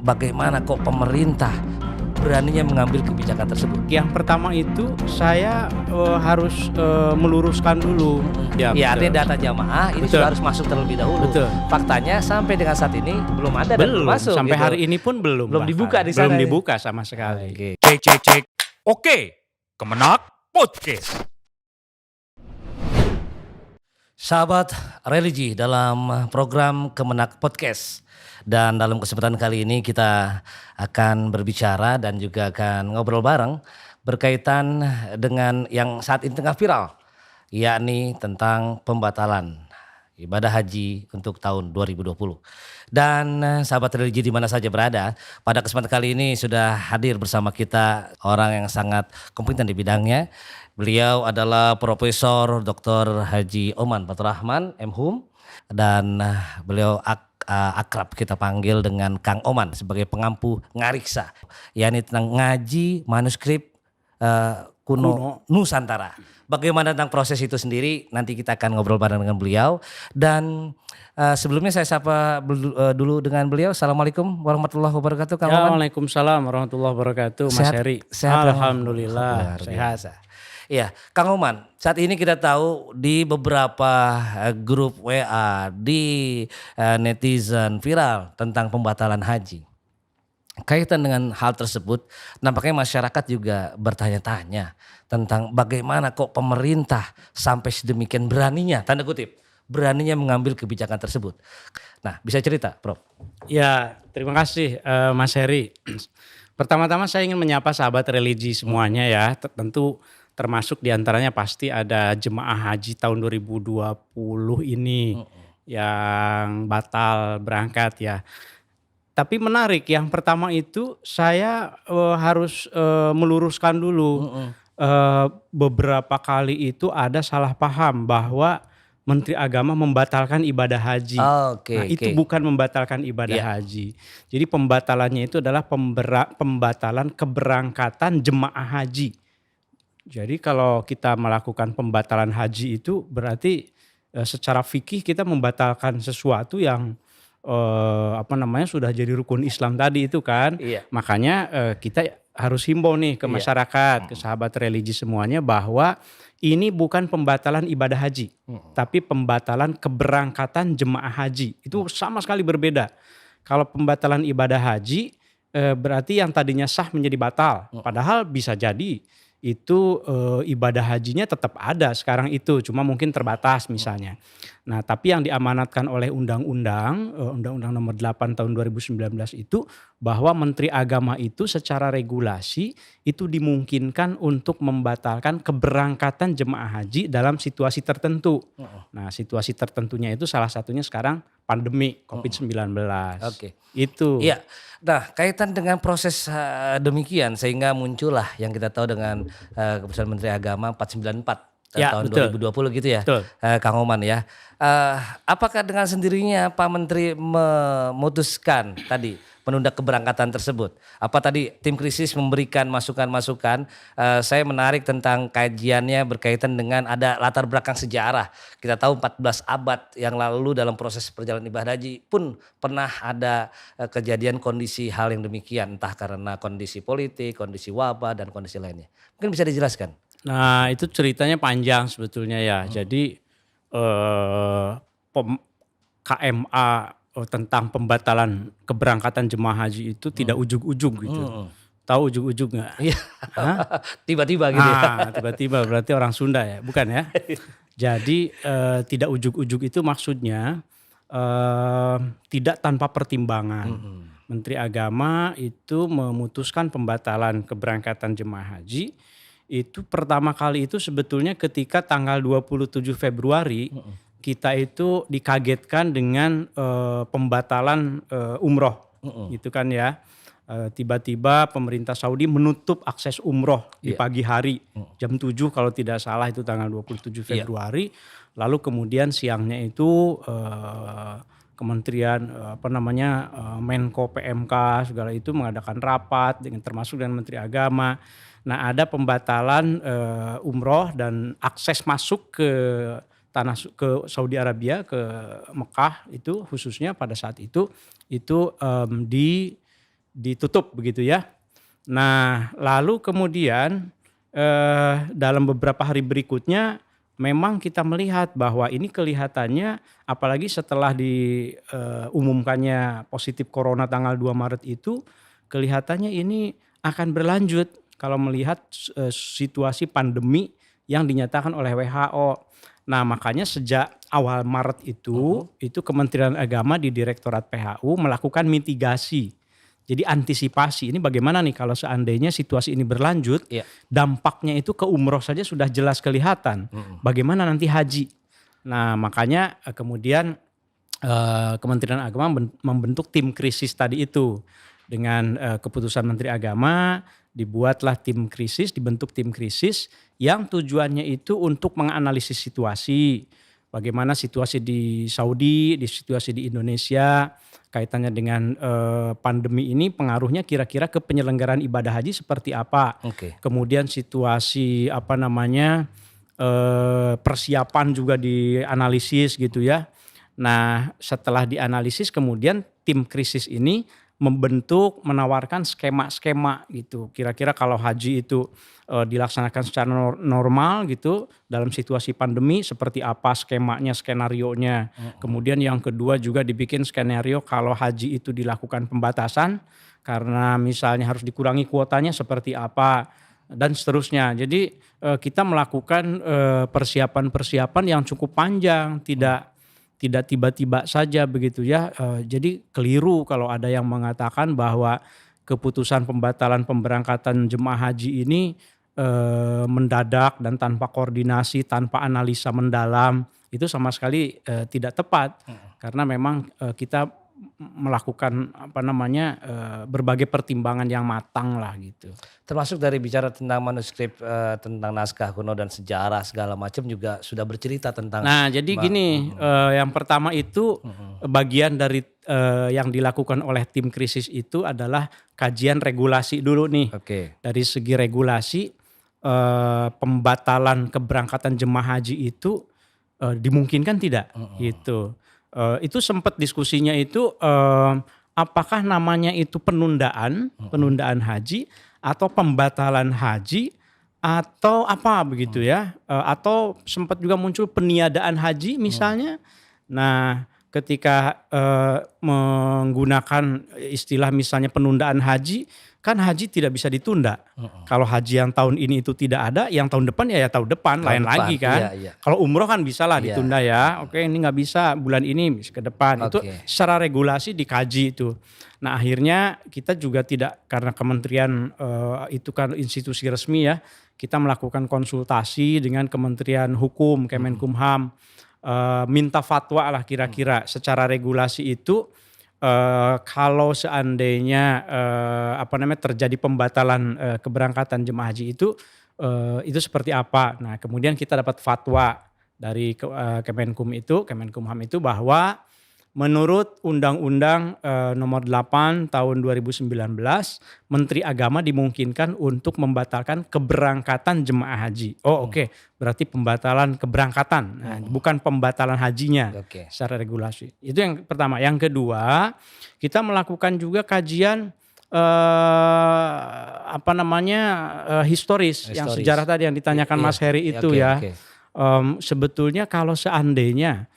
tentang bagaimana kok pemerintah beraninya mengambil kebijakan tersebut. Yang pertama itu saya harus meluruskan dulu. Ya, betul. artinya data jamaah ini Betul. sudah harus masuk terlebih dahulu. Betul. Faktanya sampai dengan saat ini belum ada dan belum masuk. Sampai gitu. hari ini pun belum bahkan. dibuka di sana. Belum dibuka sama sekali. Oke. Cek. Oke, Kemenak Podcast. Sahabat religi dalam program Kemenak Podcast. Dan dalam kesempatan kali ini kita akan berbicara dan juga akan ngobrol bareng berkaitan dengan yang saat ini tengah viral, yakni tentang pembatalan ibadah haji untuk tahun 2020. Dan sahabat religi di mana saja berada, pada kesempatan kali ini sudah hadir bersama kita orang yang sangat kompeten di bidangnya. Beliau adalah Profesor Dr. Haji Oman Fathur Rahman, MHum, dan beliau akrab kita panggil dengan Kang Oman sebagai pengampu ngariksa, yakni tentang ngaji manuskrip kuno Nusantara. Bagaimana tentang proses itu sendiri nanti kita akan ngobrol bareng dengan beliau. Dan sebelumnya saya sapa dulu dengan beliau. Assalamualaikum warahmatullahi wabarakatuh, Kang Oman. Waalaikumsalam warahmatullahi wabarakatuh, Mas Sehat- Heri. sehat, Alhamdulillah luar sehat. biasa. Iya, Kang Oman, saat ini kita tahu di beberapa grup WA, di netizen viral tentang pembatalan haji. Kaitan dengan hal tersebut, nampaknya masyarakat juga bertanya-tanya tentang bagaimana kok pemerintah sampai sedemikian beraninya, tanda kutip, beraninya mengambil kebijakan tersebut. Nah, bisa cerita, Prof? Ya, terima kasih Mas Heri. Pertama-tama saya ingin menyapa sahabat religi semuanya ya. Tentu termasuk diantaranya pasti ada jemaah haji tahun 2020 ini yang batal berangkat ya. Tapi menarik, yang pertama itu saya harus meluruskan dulu. Beberapa kali itu ada salah paham bahwa Menteri Agama membatalkan ibadah haji. Oke, Nah, itu oke. bukan membatalkan ibadah Iya. haji. Jadi pembatalannya itu adalah pembatalan keberangkatan jemaah haji. Jadi kalau kita melakukan pembatalan haji itu berarti secara fikih kita membatalkan sesuatu yang sudah jadi rukun Islam tadi itu kan. Iya. Makanya kita harus himbau nih ke Iya. masyarakat, ke sahabat religi semuanya bahwa ini bukan pembatalan ibadah haji, tapi pembatalan keberangkatan jemaah haji. Itu sama sekali berbeda. Kalau pembatalan ibadah haji berarti yang tadinya sah menjadi batal. Padahal bisa jadi itu ibadah hajinya tetap ada sekarang itu, cuma mungkin terbatas misalnya. Nah, tapi yang diamanatkan oleh Undang-Undang Nomor 8 tahun 2019 itu bahwa Menteri Agama itu secara regulasi itu dimungkinkan untuk membatalkan keberangkatan jemaah haji dalam situasi tertentu. Nah, situasi tertentunya itu salah satunya sekarang pandemi COVID-19. Oke. Itu. Iya. Nah, kaitan dengan proses demikian sehingga muncullah yang kita tahu dengan Keputusan Menteri Agama 494 Ya, tahun betul. 2020 gitu ya. Betul. Kang Oman ya. Apakah dengan sendirinya Pak Menteri memutuskan tadi menunda keberangkatan tersebut? Apa tadi tim krisis memberikan masukan-masukan? Saya menarik tentang kajiannya berkaitan dengan ada latar belakang sejarah. Kita tahu 14 abad yang lalu dalam proses perjalanan ibadah haji pun pernah ada kejadian kondisi hal yang demikian. Entah karena kondisi politik, kondisi wabah, dan kondisi lainnya. Mungkin bisa dijelaskan? Nah, itu ceritanya panjang sebetulnya ya. Jadi KMA tentang pembatalan keberangkatan jemaah haji itu tidak ujug-ujug gitu. Tahu ujug-ujug nggak? Iya. Tiba-tiba gitu ya. Nah, tiba-tiba berarti orang Sunda ya, bukan ya? Jadi tidak ujug-ujug itu maksudnya tidak tanpa pertimbangan. Menteri Agama itu memutuskan pembatalan keberangkatan jemaah haji. Itu pertama kali itu sebetulnya ketika tanggal 27 Februari kita itu dikagetkan dengan pembatalan umroh gitu kan ya. Tiba-tiba pemerintah Saudi menutup akses umroh di pagi hari jam 7 kalau tidak salah itu tanggal 27 Februari. Lalu kemudian siangnya itu Kementerian Menko PMK segala itu mengadakan rapat dengan termasuk dengan Menteri Agama. Nah, ada pembatalan umroh dan akses masuk ke ke Saudi Arabia, ke Mekah itu khususnya pada saat itu ditutup begitu ya. Nah, lalu kemudian dalam beberapa hari berikutnya memang kita melihat bahwa ini kelihatannya apalagi setelah diumumkannya positif corona tanggal 2 Maret itu kelihatannya ini akan berlanjut kalau melihat situasi pandemi yang dinyatakan oleh WHO. Nah, makanya sejak awal Maret itu Kementerian Agama di Direktorat PHU melakukan mitigasi. Jadi antisipasi ini bagaimana nih kalau seandainya situasi ini berlanjut, dampaknya itu ke umroh saja sudah jelas kelihatan. Bagaimana nanti haji? Nah, makanya kemudian Kementerian Agama membentuk tim krisis tadi itu. Dengan keputusan Menteri Agama dibuatlah dibentuk tim krisis yang tujuannya itu untuk menganalisis situasi. Bagaimana situasi di Saudi, situasi di Indonesia, kaitannya dengan pandemi ini pengaruhnya kira-kira ke penyelenggaraan ibadah haji seperti apa. Kemudian situasi persiapan juga dianalisis gitu ya. Nah, setelah dianalisis kemudian tim krisis ini menawarkan skema-skema gitu. Kira-kira kalau haji itu dilaksanakan secara normal gitu dalam situasi pandemi seperti apa skemanya, skenarionya. Kemudian yang kedua juga dibikin skenario kalau haji itu dilakukan pembatasan karena misalnya harus dikurangi kuotanya seperti apa dan seterusnya. Jadi kita melakukan persiapan-persiapan yang cukup panjang, tidak tiba-tiba saja begitu ya. Jadi keliru kalau ada yang mengatakan bahwa keputusan pembatalan pemberangkatan jemaah haji ini mendadak dan tanpa koordinasi, tanpa analisa mendalam. Itu sama sekali tidak tepat. Karena memang kita melakukan berbagai pertimbangan yang matang lah gitu. Termasuk dari bicara tentang manuskrip, tentang naskah kuno dan sejarah segala macam juga sudah bercerita tentang. Nah, jadi gini, yang pertama itu bagian dari yang dilakukan oleh tim krisis itu adalah kajian regulasi dulu nih. Dari segi regulasi pembatalan keberangkatan jemaah haji itu dimungkinkan tidak gitu. Itu sempat diskusinya itu apakah namanya itu penundaan haji atau pembatalan haji atau apa begitu ya, atau sempat juga muncul peniadaan haji misalnya. Nah, ketika menggunakan istilah misalnya penundaan haji, kan haji tidak bisa ditunda. Kalau haji yang tahun ini itu tidak ada, yang tahun depan ya tahun depan lain lagi kan. Kalau umroh kan bisa lah ditunda ya. Oke, ini nggak bisa bulan ini, bisa ke depan. Itu secara regulasi dikaji itu. Nah, akhirnya kita juga tidak, karena kementerian itu kan institusi resmi ya, kita melakukan konsultasi dengan Kementerian Hukum, Kemenkumham, minta fatwa lah kira-kira secara regulasi itu. Kalau seandainya terjadi pembatalan keberangkatan jemaah haji itu seperti apa. Nah, kemudian kita dapat fatwa dari Kemenkumham itu bahwa menurut Undang-Undang nomor 8 tahun 2019, Menteri Agama dimungkinkan untuk membatalkan keberangkatan jemaah haji. Berarti pembatalan keberangkatan, bukan pembatalan hajinya secara regulasi. Itu yang pertama. Yang kedua, kita melakukan juga kajian historis, yang sejarah tadi yang ditanyakan Mas Heri itu ya. Sebetulnya kalau seandainya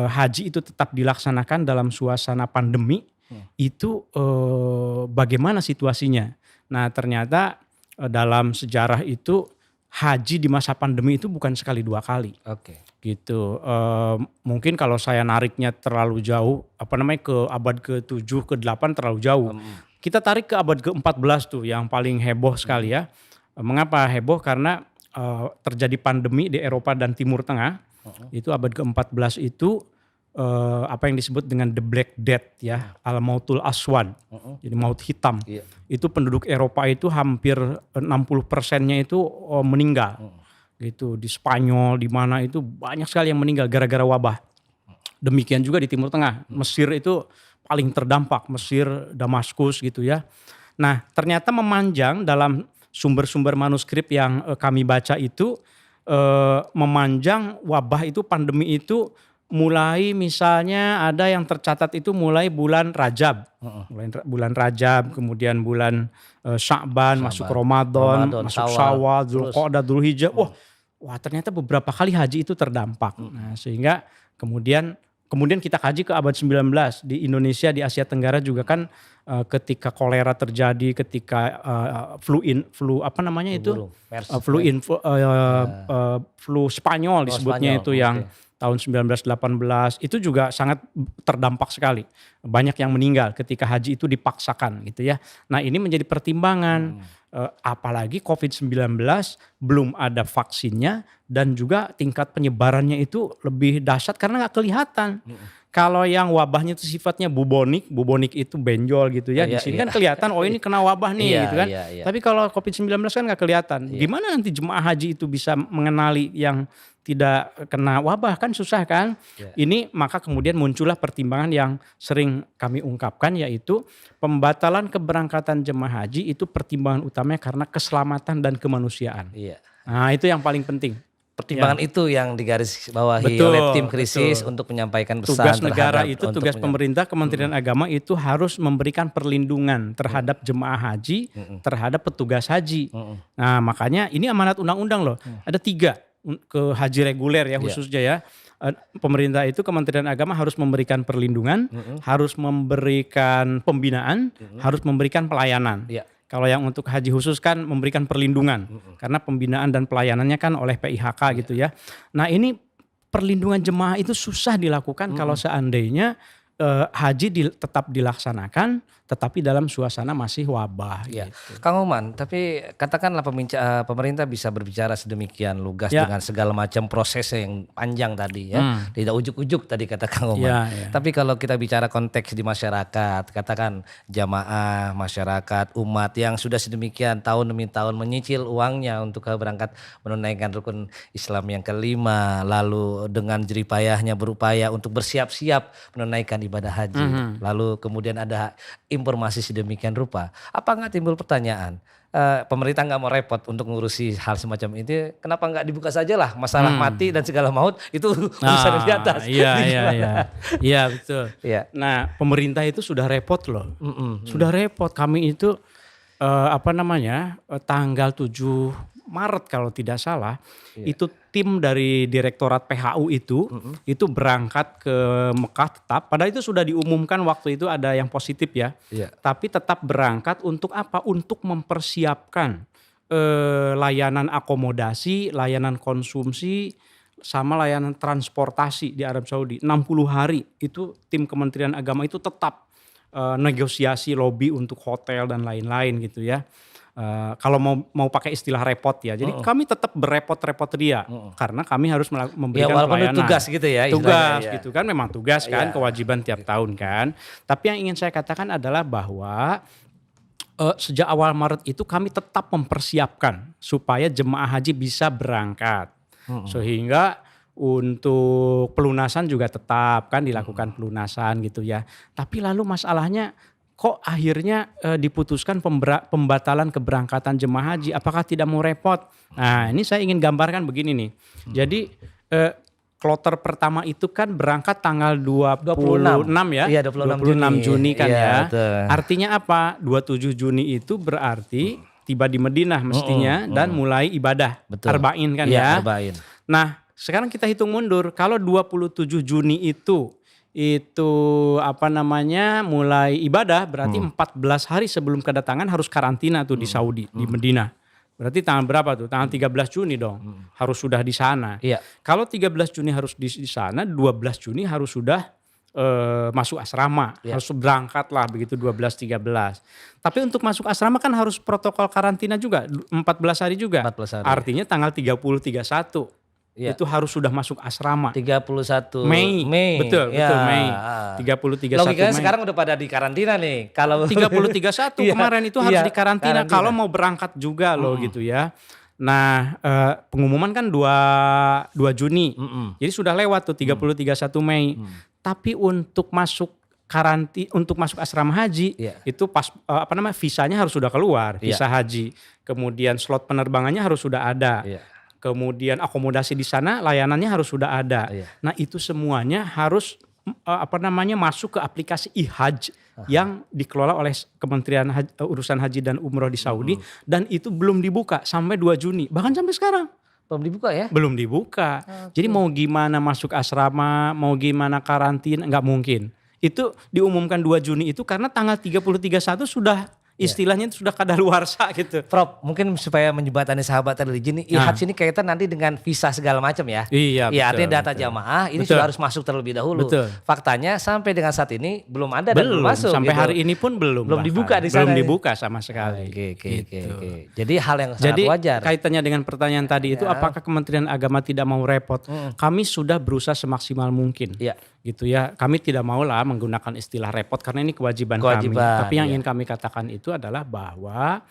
haji itu tetap dilaksanakan dalam suasana pandemi, itu bagaimana situasinya? Nah, ternyata dalam sejarah itu haji di masa pandemi itu bukan sekali dua kali. Gitu. Mungkin kalau saya nariknya terlalu jauh, ke abad ke-7, ke-8 terlalu jauh. Kita tarik ke abad ke-14 tuh yang paling heboh sekali ya. Mengapa heboh? Karena terjadi pandemi di Eropa dan Timur Tengah. Itu abad ke-14 itu apa yang disebut dengan the Black Death ya, al-mautul aswad, jadi maut hitam. Itu penduduk Eropa itu hampir 60%-nya itu meninggal. Gitu, di Spanyol, di mana itu banyak sekali yang meninggal gara-gara wabah. Demikian juga di Timur Tengah, Mesir itu paling terdampak, Mesir, Damaskus gitu ya. Nah, ternyata memanjang dalam sumber-sumber manuskrip yang kami baca itu, memanjang wabah itu, pandemi itu mulai misalnya ada yang tercatat itu mulai bulan Rajab. Bulan Rajab, kemudian bulan Sya'ban, masuk Ramadan, masuk Syawal, Dzulqa'dah, Dzulhijjah. Wah ternyata beberapa kali haji itu terdampak. Nah, sehingga kemudian kita kaji ke abad 19 di Indonesia, di Asia Tenggara juga kan ketika kolera terjadi, ketika flu Spanyol disebutnya itu yang tahun 1918 itu juga sangat terdampak sekali. Banyak yang meninggal ketika haji itu dipaksakan gitu ya. Nah, ini menjadi pertimbangan. Apalagi COVID-19 belum ada vaksinnya dan juga tingkat penyebarannya itu lebih dahsyat karena nggak kelihatan. Kalau yang wabahnya itu sifatnya bubonik itu benjol gitu ya. Di sini kan kelihatan ini kena wabah nih gitu kan. Tapi kalau COVID-19 kan nggak kelihatan. Gimana nanti jemaah haji itu bisa mengenali yang tidak kena wabah, kan susah kan. Ini maka kemudian muncullah pertimbangan yang sering kami ungkapkan, yaitu pembatalan keberangkatan jemaah haji itu pertimbangan utamanya karena keselamatan dan kemanusiaan. Nah, itu yang paling penting. Pertimbangan itu yang digarisbawahi oleh tim krisis untuk menyampaikan pesan tugas negara terhadap, itu, tugas pemerintah, Kementerian Agama itu harus memberikan perlindungan terhadap jemaah haji, terhadap petugas haji. Nah, makanya ini amanat undang-undang loh. Ada 3 ke haji reguler ya khususnya ya. Pemerintah itu, Kementerian Agama harus memberikan perlindungan, harus memberikan pembinaan, harus memberikan pelayanan. Kalau yang untuk haji khusus kan memberikan perlindungan, karena pembinaan dan pelayanannya kan oleh PIHK gitu ya. Nah, ini perlindungan jemaah itu susah dilakukan kalau seandainya haji tetap dilaksanakan tetapi dalam suasana masih wabah gitu. Kang Oman, tapi katakanlah pemerintah bisa berbicara sedemikian lugas dengan segala macam prosesnya yang panjang tadi ya. Tidak ujuk-ujuk tadi kata Kang Oman. Tapi kalau kita bicara konteks di masyarakat, katakan jamaah, masyarakat, umat yang sudah sedemikian tahun demi tahun menyicil uangnya untuk berangkat menunaikan rukun Islam yang kelima, lalu dengan jeripayahnya berupaya untuk bersiap-siap menunaikan ibadah haji. Lalu kemudian ada informasi sedemikian rupa. Apa nggak timbul pertanyaan? Pemerintah nggak mau repot untuk ngurusi hal semacam itu, kenapa nggak dibuka saja lah masalah mati dan segala maut itu urusan di atas. Iya betul. Nah, pemerintah itu sudah repot loh. Sudah repot. Kami itu tanggal 7 Maret kalau tidak salah, itu tim dari Direktorat PHU itu berangkat ke Mekah tetap. Padahal itu sudah diumumkan waktu itu ada yang positif ya. Tapi tetap berangkat untuk apa? Untuk mempersiapkan layanan akomodasi, layanan konsumsi, sama layanan transportasi di Arab Saudi. 60 hari itu tim Kementerian Agama itu tetap negosiasi lobby untuk hotel dan lain-lain gitu ya. Kalau mau pakai istilah repot ya, jadi kami tetap berrepot-repot ria karena kami harus memberikan pelayanan. Tugas gitu ya. Tugas gitu kan, memang tugas kan, kewajiban tiap tahun kan. Tapi yang ingin saya katakan adalah bahwa sejak awal Maret itu kami tetap mempersiapkan supaya jemaah haji bisa berangkat, sehingga untuk pelunasan juga tetap kan dilakukan pelunasan gitu ya. Tapi lalu masalahnya, kok akhirnya diputuskan pembatalan keberangkatan jemaah haji? Apakah tidak mau repot? Nah, ini saya ingin gambarkan begini nih. Jadi kloter pertama itu kan berangkat tanggal 26 ya. Iya, 26 Juni kan ya. Betul. Artinya apa? 27 Juni itu berarti tiba di Madinah mestinya dan mulai ibadah. Arba'in kan ya. Arba'in. Nah, sekarang kita hitung mundur. Kalau 27 Juni itu mulai ibadah, berarti 14 hari sebelum kedatangan harus karantina tuh di Saudi, di Madinah. Berarti tanggal berapa tuh? Tanggal 13 Juni dong. Harus sudah di sana. Kalau 13 Juni harus di sana, 12 Juni harus sudah masuk asrama. Harus berangkat lah begitu 12-13. Tapi untuk masuk asrama kan harus protokol karantina juga, 14 hari juga. 14 hari. Artinya tanggal 30-31. Itu harus sudah masuk asrama. 31 Mei. Betul Mei. 30-31 Logikanya Mei. sekarang udah pada di karantina nih. Kalau 30-31 kemarin itu harus di karantina. Kalau mau berangkat juga loh gitu ya. Nah, pengumuman kan 2 Juni. Jadi sudah lewat tuh 30-31 Mei. Tapi untuk masuk untuk masuk asrama haji itu pas visanya harus sudah keluar, visa haji. Kemudian slot penerbangannya harus sudah ada. kemudian akomodasi di sana layanannya harus sudah ada. Iya. Nah itu semuanya harus masuk ke aplikasi e-Hajj yang dikelola oleh Kementerian Urusan Haji dan Umroh di Saudi dan itu belum dibuka sampai 2 Juni bahkan sampai sekarang. Belum dibuka ya? Belum dibuka. Jadi mau gimana masuk asrama, mau gimana karantina, nggak mungkin. Itu diumumkan 2 Juni itu karena tanggal 30-31 sudah istilahnya sudah kadaluarsa gitu. Prof, mungkin supaya menjembatani sahabat religi ini, e-Hajj ini kaitan nanti dengan visa segala macam ya. Iya, Iya, betul, artinya data betul. jamaah ini Betul. sudah harus masuk terlebih dahulu. Betul. Faktanya sampai dengan saat ini belum ada dan belum Belum, masuk. sampai gitu. hari ini pun belum. Belum bahkan. dibuka di sana. Belum dibuka sama sekali. Oke. Gitu. Jadi hal yang sangat Jadi wajar. kaitannya dengan pertanyaan tadi itu apakah Kementerian Agama tidak mau repot? Kami sudah berusaha semaksimal mungkin. Iya. Gitu ya. Kami tidak mau lah menggunakan istilah repot karena ini kewajiban, Kewajiban, kami. Tapi yang iya. ingin kami katakan itu adalah bahwa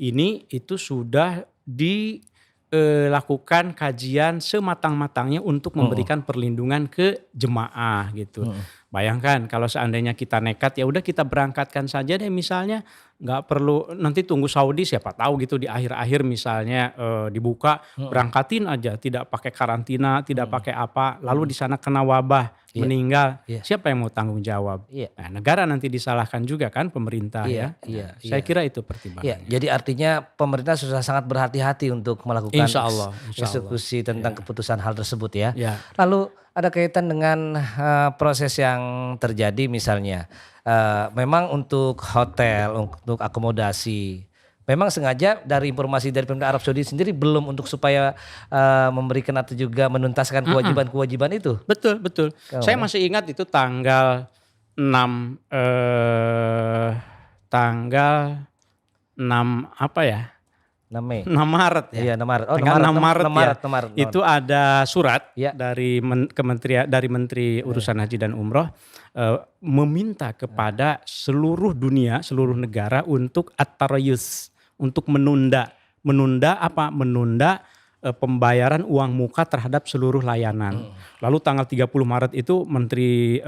ini itu sudah dilakukan kajian sematang-matangnya untuk memberikan perlindungan ke jemaah gitu. Bayangkan kalau seandainya kita nekat ya udah kita berangkatkan saja deh misalnya, nggak perlu nanti tunggu Saudi siapa tahu gitu di akhir-akhir misalnya dibuka berangkatin aja tidak pakai karantina tidak pakai apa lalu di sana kena wabah meninggal siapa yang mau tanggung jawab? Iya. Nah, negara nanti disalahkan juga kan pemerintah Iya, ya. iya, Saya iya. kira itu Iya, pertimbangannya. jadi artinya pemerintah sudah sangat berhati-hati untuk melakukan Insya Allah. eksekusi tentang keputusan hal tersebut ya. Ya. Lalu ada kaitan dengan proses yang terjadi misalnya, memang untuk hotel, untuk akomodasi, memang sengaja dari informasi dari pemerintah Arab Saudi sendiri belum untuk supaya memberikan atau juga menuntaskan kewajiban-kewajiban itu. Betul, betul. Saya masih ingat itu tanggal 6 apa ya? 6 Mei. 6 Maret ya. Iya, 6 Maret. Oh, Tanggal 6 Maret, 6 Maret. Itu ada surat Ya. dari dari Menteri Urusan Haji dan Umroh meminta kepada seluruh dunia, seluruh negara untuk at-tarayus, untuk menunda apa? Menunda pembayaran uang muka terhadap seluruh layanan. Lalu tanggal 30 Maret itu Menteri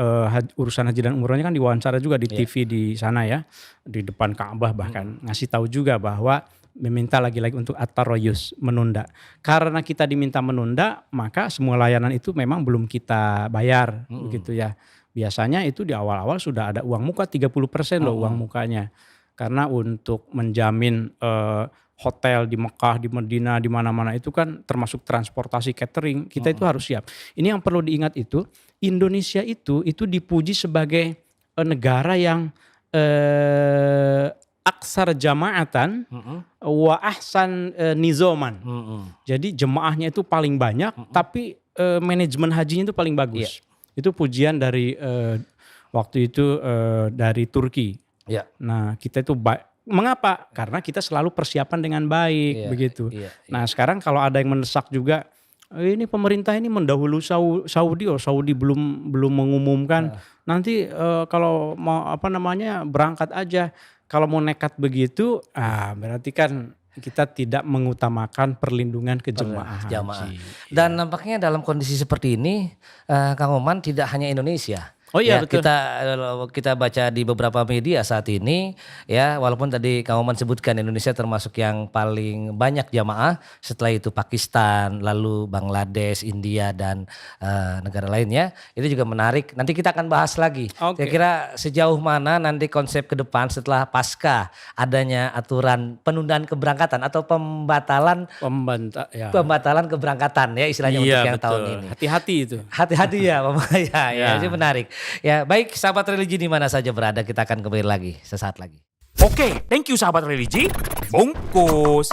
Urusan Haji dan Umrohnya kan diwawancara juga di TV di sana ya, di depan Ka'bah bahkan ngasih tahu juga bahwa meminta lagi-lagi untuk at-tarayus, menunda. Karena kita diminta menunda, maka semua layanan itu memang belum kita bayar begitu ya. Biasanya itu di awal-awal sudah ada uang muka 30% loh uang mukanya. Karena untuk menjamin hotel di Mekah, di Madinah, di mana-mana itu kan termasuk transportasi catering, kita itu harus siap. Ini yang perlu diingat itu, Indonesia itu dipuji sebagai negara yang aksar jamaatan wa ahsan nizoman. Jadi jemaahnya itu paling banyak tapi manajemen hajinya itu paling bagus. Itu pujian dari waktu itu dari Turki. Ya. Nah kita itu mengapa? Karena kita selalu persiapan dengan baik begitu. Nah sekarang kalau ada yang mendesak juga ini pemerintah ini mendahului Saudi, Saudi belum mengumumkan. Nanti kalau mau berangkat aja. Kalau mau nekat begitu, berarti kan kita tidak mengutamakan perlindungan ke jemaah haji. Dan nampaknya dalam kondisi seperti ini, Kang Oman tidak hanya Indonesia. Oh iya betul. Kita baca di beberapa media saat ini ya, walaupun tadi Kang Oman sebutkan Indonesia termasuk yang paling banyak jamaah, setelah itu Pakistan, lalu Bangladesh, India dan negara lainnya. Itu juga menarik. Nanti kita akan bahas lagi. Oke. Kira-kira sejauh mana nanti konsep ke depan setelah pasca adanya aturan penundaan keberangkatan atau pembatalan keberangkatan ya istilahnya untuk yang tahun ini. Hati-hati itu. Hati-hati ya, ya, Ya. itu menarik. Ya, baik sahabat religi di mana saja berada, kita akan kembali lagi sesaat lagi. Oke, thank you sahabat religi. Bungkus.